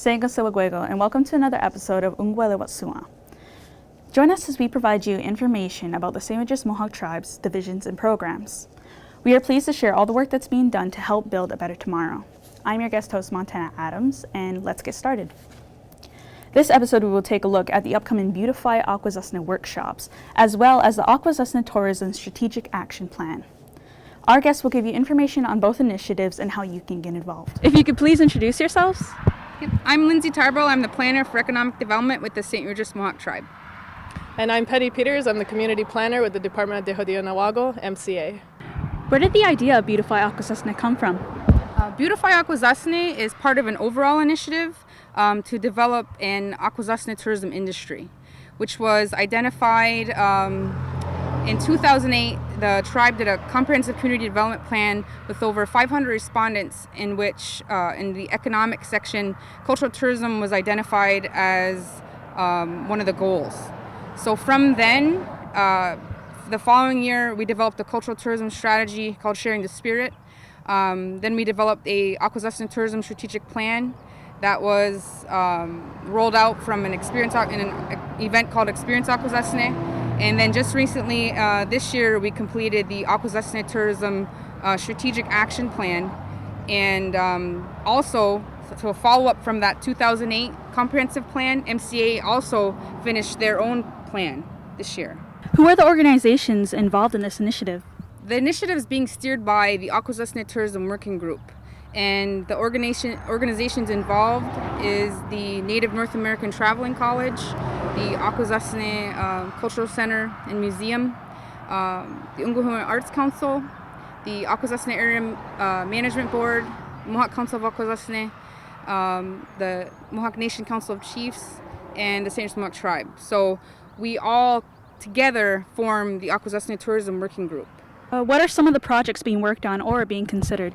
Sengasiwagwego, and welcome to another episode of Onkwariwa'shòn. Join us as we provide you information about the St. Regis Mohawk tribes, divisions, and programs. We are pleased to share all the work that's being done to help build a better tomorrow. I'm your guest host, Montana Adams, and let's get started. This episode, we will take a look at the upcoming Beautify Akwesasne workshops, as well as the Akwesasne Tourism Strategic Action Plan. Our guests will give you information on both initiatives and how you can get involved. If you could please introduce yourselves. I'm Lindsay Tarbell. I'm the planner for economic development with the St. Regis Mohawk tribe. And I'm Penny Peters. I'm the community planner with the Department of Nawago, MCA. Where did the idea of Beautify Akwesasne come from? Beautify Akwesasne is part of an overall initiative to develop an Akwesasne tourism industry, which was identified in 2008. The tribe did a comprehensive community development plan with over 500 respondents, in which, in the economic section, cultural tourism was identified as one of the goals. So from then, the following year, we developed a cultural tourism strategy called Sharing the Spirit. Then we developed a Akwesasne tourism strategic plan that was rolled out from an event called Experience Akwesasne. And then just recently, this year, we completed the Akwesasne Tourism Strategic Action Plan. And also, to a follow-up from that 2008 comprehensive plan, MCA also finished their own plan this year. Who are the organizations involved in this initiative? The initiative is being steered by the Akwesasne Tourism Working Group. And the organizations involved is the Native North American Traveling College, the Akwesasne Cultural Center and Museum, the Onkwariwa'shòn Arts Council, the Akwesasne Area Management Board, Mohawk Council of Akwesasne, the Mohawk Nation Council of Chiefs, and the St. Regis Mohawk Tribe. So we all together form the Akwesasne Tourism Working Group. What are some of the projects being worked on or being considered?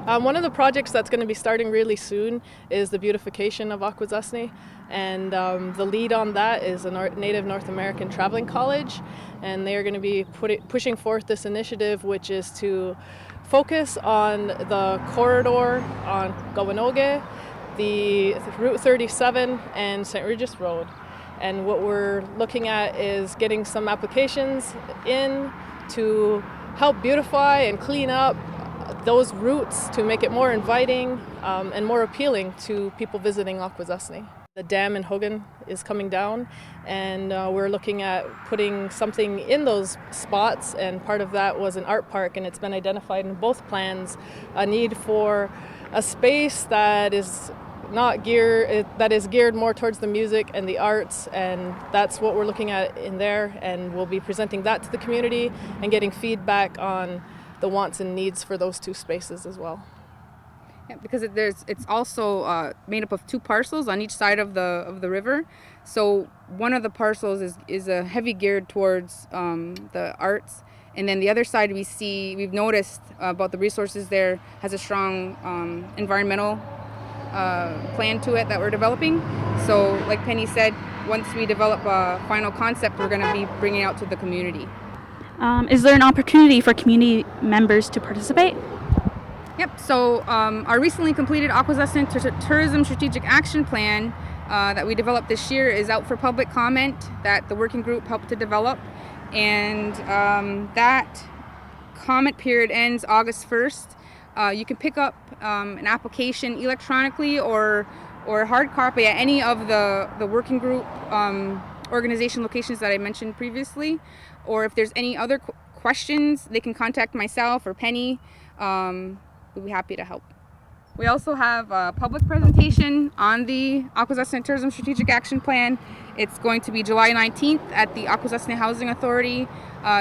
One of the projects that's going to be starting really soon is the beautification of Akwesasne, and the lead on that is a Native North American Traveling College, and they are going to be pushing forth this initiative, which is to focus on the corridor on Gawanoge, the Route 37, and St. Regis Road. And what we're looking at is getting some applications in to help beautify and clean up those routes to make it more inviting and more appealing to people visiting Akwesasne. The dam in Hogan is coming down, and we're looking at putting something in those spots, and part of that was an art park, and it's been identified in both plans a need for a space that is geared more towards the music and the arts, and that's what we're looking at in there, and we'll be presenting that to the community and getting feedback on the wants and needs for those two spaces as well. Yeah, because it's also made up of two parcels on each side of the river. So one of the parcels is a heavy geared towards the arts, and then the other side we've noticed about the resources there has a strong environmental plan to it that we're developing. So like Penny said, once we develop a final concept, we're going to be bringing it out to the community. Is there an opportunity for community members to participate? Yep, so our recently completed Akwesasne Tourism Strategic Action Plan that we developed this year is out for public comment that the working group helped to develop. And that comment period ends August 1st. You can pick up an application electronically or hard copy at any of the working group organization locations that I mentioned previously. Or if there's any other questions, they can contact myself or Penny. We'll be happy to help. We also have a public presentation on the Akwesasne Tourism Strategic Action Plan. It's going to be July 19th at the Akwesasne Housing Authority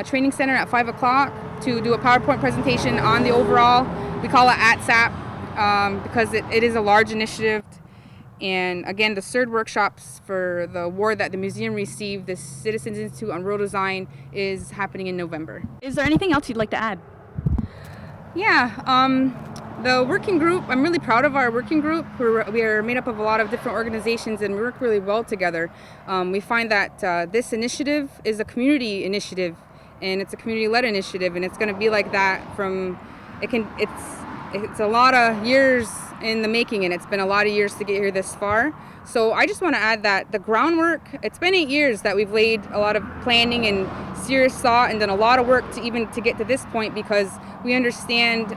Training Center at 5 o'clock to do a PowerPoint presentation on the overall. We call it ATSAP because it is a large initiative. And again, the third workshops for the award that the museum received, the Citizens Institute on Rural Design, is happening in November. Is there anything else you'd like to add? Yeah, the working group, I'm really proud of our working group. We are made up of a lot of different organizations and we work really well together. We find that this initiative is a community initiative, and it's a community-led initiative, and it's going to be like that from, it's a lot of years in the making, and it's been a lot of years to get here this far. So I just want to add that the groundwork, it's been 8 years that we've laid a lot of planning and serious thought and done a lot of work to get to this point, because we understand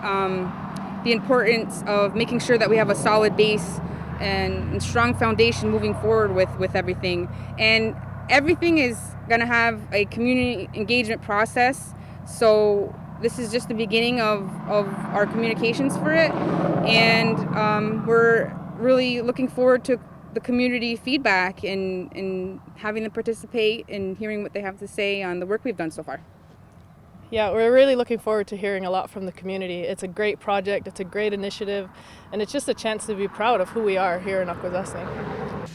the importance of making sure that we have a solid base and strong foundation moving forward with everything. And everything is going to have a community engagement process. So this is just the beginning of our communications for it. And we're really looking forward to the community feedback and having them participate and hearing what they have to say on the work we've done so far. Yeah, we're really looking forward to hearing a lot from the community. It's a great project, it's a great initiative, and it's just a chance to be proud of who we are here in Akwesasne.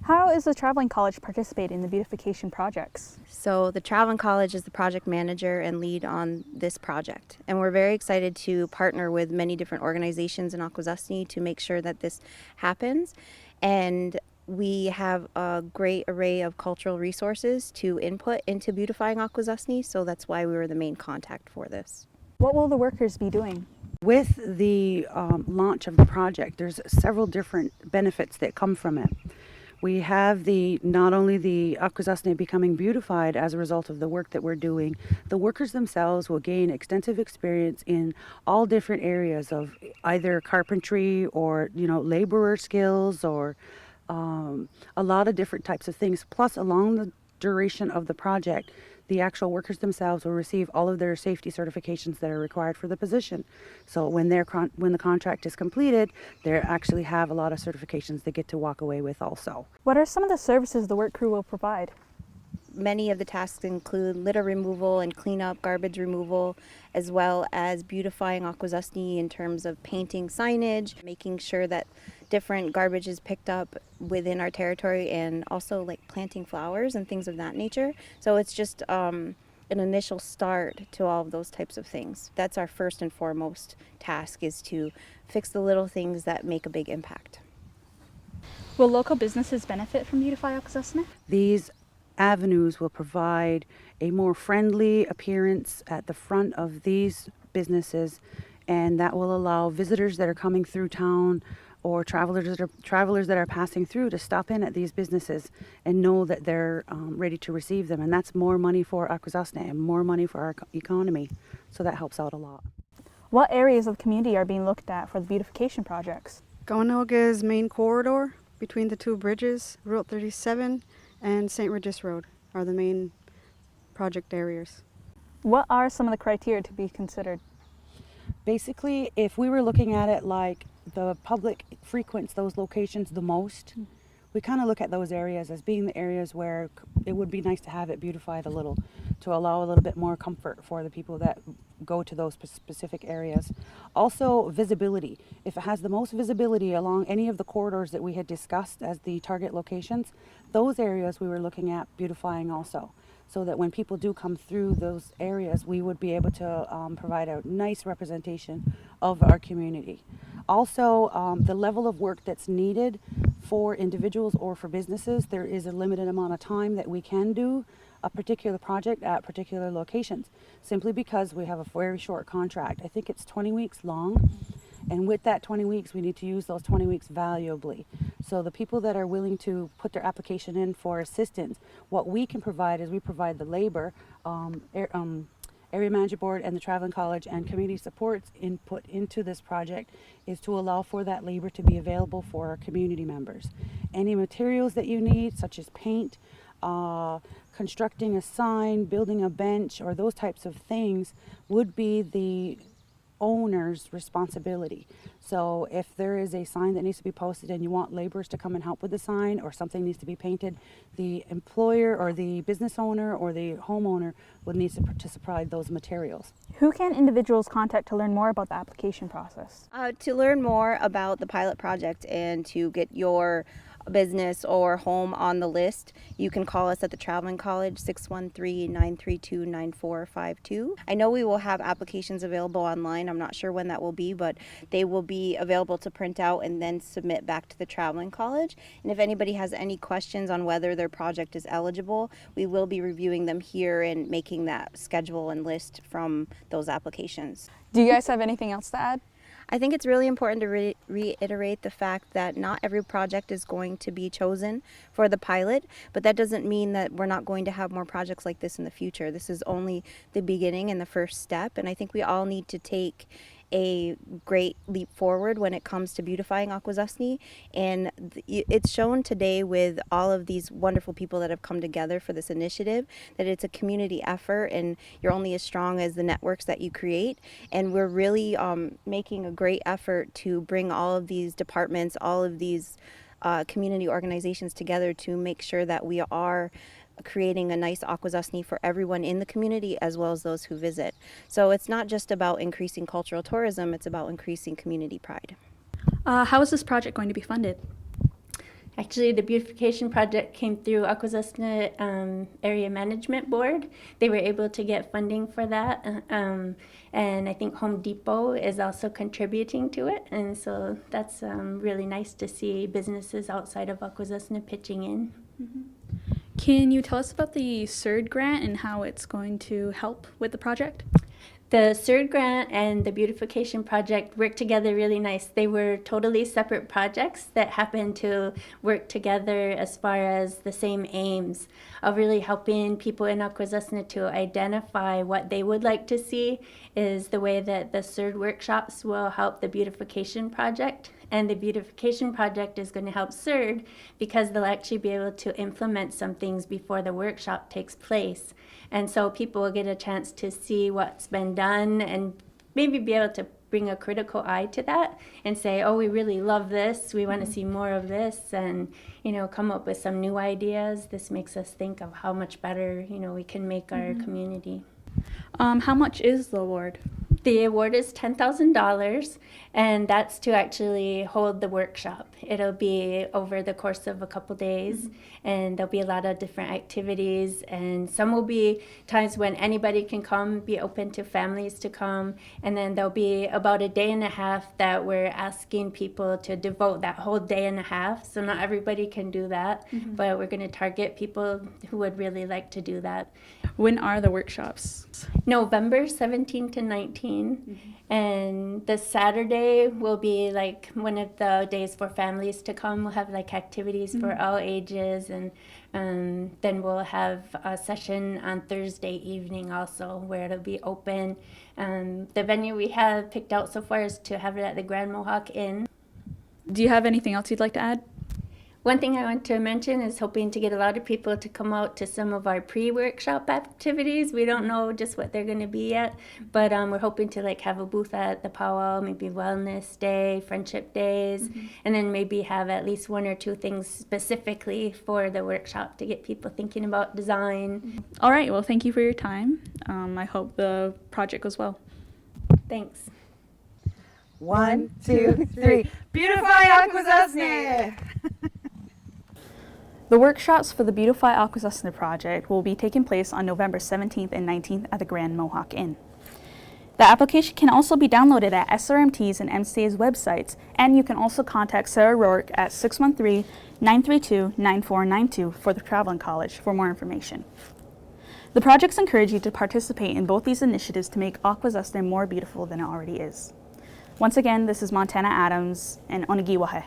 How is the Traveling College participating in the beautification projects? So the Traveling College is the project manager and lead on this project. And we're very excited to partner with many different organizations in Akwesasne to make sure that this happens. And we have a great array of cultural resources to input into beautifying Akwesasne, so that's why we were the main contact for this. What will the workers be doing? With the launch of the project, there's several different benefits that come from it. We have not only the Akwesasne becoming beautified as a result of the work that we're doing, the workers themselves will gain extensive experience in all different areas of either carpentry or, laborer skills or a lot of different types of things. Plus, along the duration of the project, the actual workers themselves will receive all of their safety certifications that are required for the position. So when the contract is completed, they actually have a lot of certifications they get to walk away with also. What are some of the services the work crew will provide? Many of the tasks include litter removal and cleanup, garbage removal, as well as beautifying Akwesasne in terms of painting signage, making sure that different garbage is picked up within our territory, and also like planting flowers and things of that nature. So it's just an initial start to all of those types of things. That's our first and foremost task, is to fix the little things that make a big impact. Will local businesses benefit from Beautify Akwesasne? These avenues will provide a more friendly appearance at the front of these businesses, and that will allow visitors that are coming through town or travelers that are passing through to stop in at these businesses and know that they're ready to receive them. And that's more money for Akwesasne and more money for our economy. So that helps out a lot. What areas of the community are being looked at for the beautification projects? Gawanoga's main corridor between the two bridges, Route 37 and St. Regis Road, are the main project areas. What are some of the criteria to be considered? Basically, if we were looking at it like the public frequents those locations the most, we kind of look at those areas as being the areas where it would be nice to have it beautified a little, to allow a little bit more comfort for the people that go to those specific areas. Also, visibility. If it has the most visibility along any of the corridors that we had discussed as the target locations, those areas we were looking at beautifying also, so that when people do come through those areas, we would be able to provide a nice representation of our community. Also, the level of work that's needed for individuals or for businesses, there is a limited amount of time that we can do a particular project at particular locations, simply because we have a very short contract. I think it's 20 weeks long, and with that 20 weeks, we need to use those 20 weeks valuably. So the people that are willing to put their application in for assistance, what we can provide is we provide the labor, Area Manager Board and the Traveling College and community supports input into this project is to allow for that labor to be available for our community members. Any materials that you need, such as paint, constructing a sign, building a bench, or those types of things, would be the owner's responsibility. So if there is a sign that needs to be posted and you want laborers to come and help with the sign, or something needs to be painted, the employer or the business owner or the homeowner would need to supply those materials. Who can individuals contact to learn more about the application process? To learn more about the pilot project and to get your business or home on the list, you can call us at the Traveling College, 613-932-9452. I know we will have applications available online. I'm not sure when that will be, but they will be available to print out and then submit back to the Traveling College. And if anybody has any questions on whether their project is eligible, we will be reviewing them here and making that schedule and list from those applications. Do you guys have anything else to add? I think it's really important to reiterate the fact that not every project is going to be chosen for the pilot, but that doesn't mean that we're not going to have more projects like this in the future. This is only the beginning and the first step, and I think we all need to take a great leap forward when it comes to beautifying Akwesasne, and it's shown today with all of these wonderful people that have come together for this initiative that it's a community effort, and you're only as strong as the networks that you create. And we're really making a great effort to bring all of these departments, all of these community organizations together to make sure that we are creating a nice Akwesasne for everyone in the community as well as those who visit. So it's not just about increasing cultural tourism, it's about increasing community pride. How is this project going to be funded? Actually, the beautification project came through Akwesasne Area Management Board. They were able to get funding for that, and I think Home Depot is also contributing to it, and so that's really nice to see businesses outside of Akwesasne pitching in. Mm-hmm. Can you tell us about the CERD grant and how it's going to help with the project? The CERD grant and the beautification project work together really nice. They were totally separate projects that happened to work together as far as the same aims of really helping people in Akwesasne to identify what they would like to see is the way that the CERD workshops will help the beautification project. And the beautification project is going to help CERD because they'll actually be able to implement some things before the workshop takes place. And so people will get a chance to see what's been done and maybe be able to bring a critical eye to that and say, oh, we really love this, we want to see more of this, and come up with some new ideas. This makes us think of how much better we can make our community. How much is the award? The award is $10,000, and that's to actually hold the workshop. It'll be over the course of a couple days, and there'll be a lot of different activities, and some will be times when anybody can come, be open to families to come, and then there'll be about a day and a half that we're asking people to devote that whole day and a half. So not everybody can do that, but we're going to target people who would really like to do that. When are the workshops? November 17 to 19, and this Saturday will be like one of the days for families to come. We'll have like activities for all ages, and then we'll have a session on Thursday evening also where it'll be open. The venue we have picked out so far is to have it at the Grand Mohawk Inn. Do you have anything else you'd like to add? One thing I want to mention is hoping to get a lot of people to come out to some of our pre-workshop activities. We don't know just what they're going to be yet, but we're hoping to have a booth at the powwow, maybe wellness day, friendship days, and then maybe have at least one or two things specifically for the workshop to get people thinking about design. All right, well, thank you for your time. I hope the project goes well. Thanks. 1, 2, 3. Beautify Akwesasne! The workshops for the Beautify Akwesasne project will be taking place on November 17th and 19th at the Grand Mohawk Inn. The application can also be downloaded at SRMT's and MSTA's websites, and you can also contact Sarah Rourke at 613-932-9492 for the Traveling College for more information. The projects encourage you to participate in both these initiatives to make Akwesasne more beautiful than it already is. Once again, this is Montana Adams and Onkwariwa'shòn.